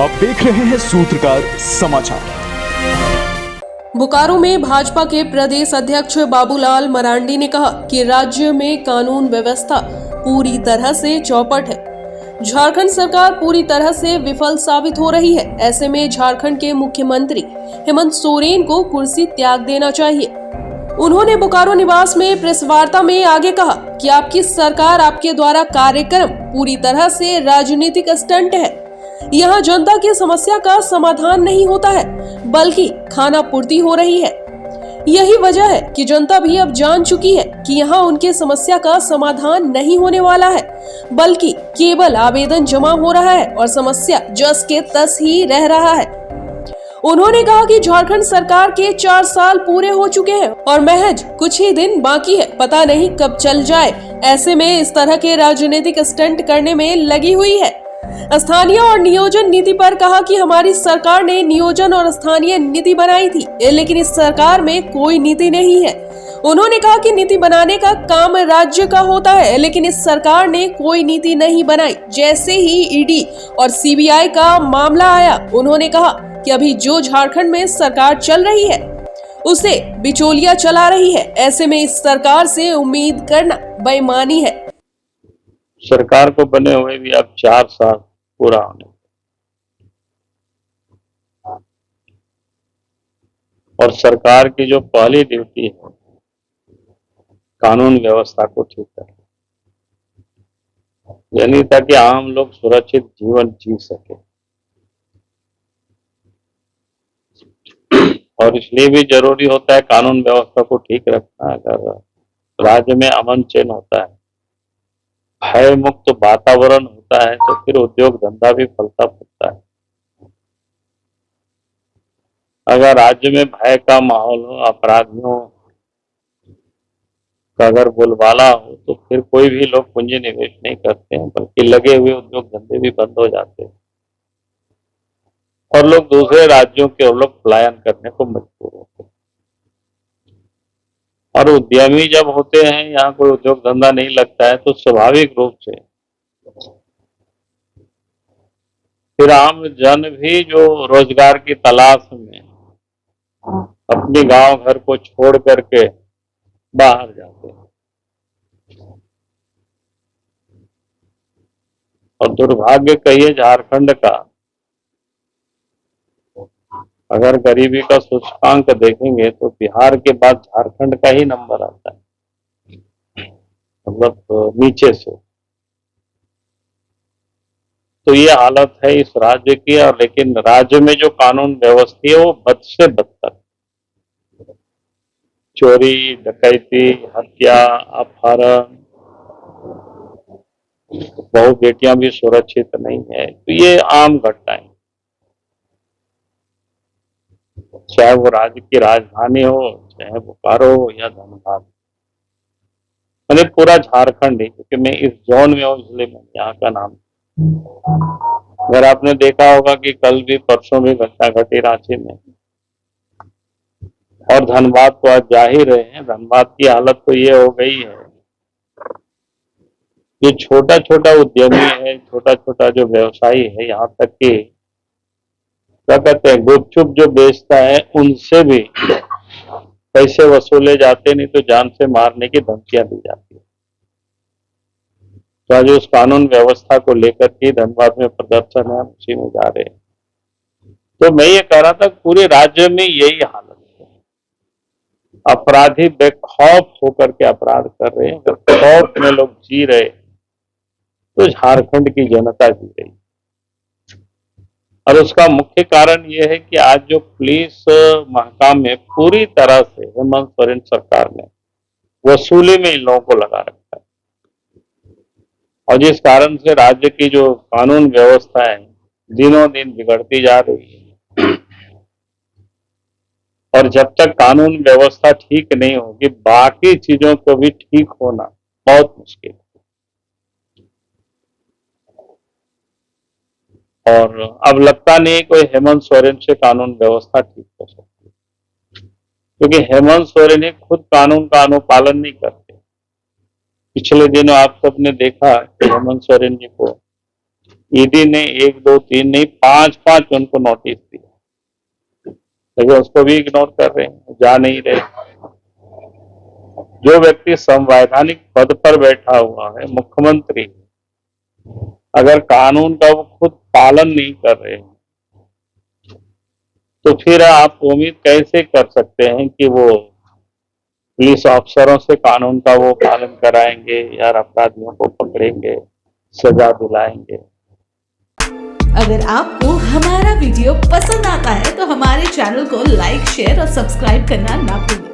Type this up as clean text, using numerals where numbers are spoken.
आप देख रहे हैं सूत्रकार समाचार। बोकारो में भाजपा के प्रदेश अध्यक्ष बाबूलाल मरांडी ने कहा कि राज्य में कानून व्यवस्था पूरी तरह से चौपट है। झारखंड सरकार पूरी तरह से विफल साबित हो रही है। ऐसे में झारखंड के मुख्यमंत्री हेमंत सोरेन को कुर्सी त्याग देना चाहिए। उन्होंने बोकारो निवास में प्रेस वार्ता में आगे कहा कि आपकी सरकार, आपके द्वारा कार्यक्रम पूरी तरह से राजनीतिक स्टंट है। यहाँ जनता की समस्या का समाधान नहीं होता है, बल्कि खाना पूर्ति हो रही है। यही वजह है कि जनता भी अब जान चुकी है कि यहाँ उनके समस्या का समाधान नहीं होने वाला है, बल्कि केवल आवेदन जमा हो रहा है और समस्या जस के तस ही रह रहा है। उन्होंने कहा कि झारखंड सरकार के 4 साल पूरे हो चुके हैं और महज कुछ ही दिन बाकी है, पता नहीं कब चल जाए। ऐसे में इस तरह के राजनीतिक स्टंट करने में लगी हुई है। स्थानीय और नियोजन नीति पर कहा कि हमारी सरकार ने नियोजन और स्थानीय नीति बनाई थी, लेकिन इस सरकार में कोई नीति नहीं है। उन्होंने कहा कि नीति बनाने का काम राज्य का होता है, लेकिन इस सरकार ने कोई नीति नहीं बनाई। जैसे ही ईडी और सीबीआई का मामला आया, उन्होंने कहा कि अभी जो झारखंड में सरकार चल रही है उसे बिचौलिया चला रही है। ऐसे में इस सरकार से उम्मीद करना बेईमानी है। सरकार को बने हुए भी अब 4 साल पूरा होने और सरकार की जो पहली ड्यूटी है कानून व्यवस्था को ठीक करना, यानी ताकि आम लोग सुरक्षित जीवन जी सके। और इसलिए भी जरूरी होता है कानून व्यवस्था को ठीक रखना। अगर राज्य में अमन चैन होता है, भय मुक्त वातावरण होता है, तो फिर उद्योग धंधा भी फलता फूलता है। अगर राज्य में भय का माहौल हो, अपराधियों का अगर बोलबाला हो, तो फिर कोई भी लोग पूंजी निवेश नहीं करते हैं, बल्कि लगे हुए उद्योग धंधे भी बंद हो जाते हैं और लोग दूसरे राज्यों के लोग पलायन करने को मजबूर होते हैं। और उद्यमी जब होते हैं, यहाँ कोई उद्योग धंधा नहीं लगता है, तो स्वाभाविक रूप से फिर आम जन भी जो रोजगार की तलाश में अपने गांव घर को छोड़ करके बाहर जाते हैं। और दुर्भाग्य कहिए झारखंड का, अगर गरीबी का सूचकांक देखेंगे तो बिहार के बाद झारखंड का ही नंबर आता है, मतलब नीचे से। तो ये हालत है इस राज्य की। और लेकिन राज्य में जो कानून व्यवस्था है वो बद से बदतर, चोरी, डकैती, हत्या, अपहरण, बहु बेटियां भी सुरक्षित नहीं है। तो ये आम घटनाएं, चाहे वो राज्य की राजधानी हो, चाहे बोकारो हो या धनबाद, मैंने पूरा झारखंड ही, क्योंकि मैं इस जोन में हूँ इसलिए मैं यहाँ का नाम। अगर आपने देखा होगा कि कल भी परसों भी घटना घटी रांची में, और धनबाद तो आज जा ही रहे हैं। धनबाद की हालत तो ये हो गई है, जो छोटा छोटा उद्यमी है, छोटा छोटा जो व्यवसायी है, यहाँ तक कि क्या कहते हैं गुपचुप जो बेचता है, उनसे भी पैसे वसूले जाते, नहीं तो जान से मारने की धमकियां दी जाती है। तो आज उस कानून व्यवस्था को लेकर के धनबाद में प्रदर्शन है, उसी में जा रहे हैं। तो मैं ये कह रहा था पूरे राज्य में यही हालत है। अपराधी बेखौफ होकर के अपराध कर रहे हैं। अगर खौफ में लोग जी रहे तो झारखंड की जनता जी रही। और उसका मुख्य कारण यह है कि आज जो पुलिस महकाम में पूरी तरह से हेमंत सोरेन सरकार ने वसूली में इन लोगों को लगा रखा है, और जिस कारण से राज्य की जो कानून व्यवस्था है दिनों दिन बिगड़ती जा रही है। और जब तक कानून व्यवस्था ठीक नहीं होगी, बाकी चीजों को भी ठीक होना बहुत मुश्किल है। और अब लगता नहीं कोई हेमंत सोरेन से कानून व्यवस्था ठीक हो सकती है, क्योंकि हेमंत सोरेन ही खुद कानून का अनुपालन नहीं करते। पिछले दिनों आप सबने देखा कि हेमंत सोरेन जी को ईडी ने 1, 2, 3 नहीं 5 उनको नोटिस दिया, लेकिन उसको भी इग्नोर कर रहे हैं, जा नहीं रहे। जो व्यक्ति संवैधानिक पद पर बैठा हुआ है, मुख्यमंत्री, अगर कानून का वो खुद पालन नहीं कर रहे हैं, तो फिर आप उम्मीद कैसे कर सकते हैं कि वो पुलिस अफसरों से कानून का वो पालन कराएंगे या अपराधियों को पकड़ेंगे, सजा दिलाएंगे। अगर आपको हमारा वीडियो पसंद आता है तो हमारे चैनल को लाइक, शेयर और सब्सक्राइब करना ना भूलें।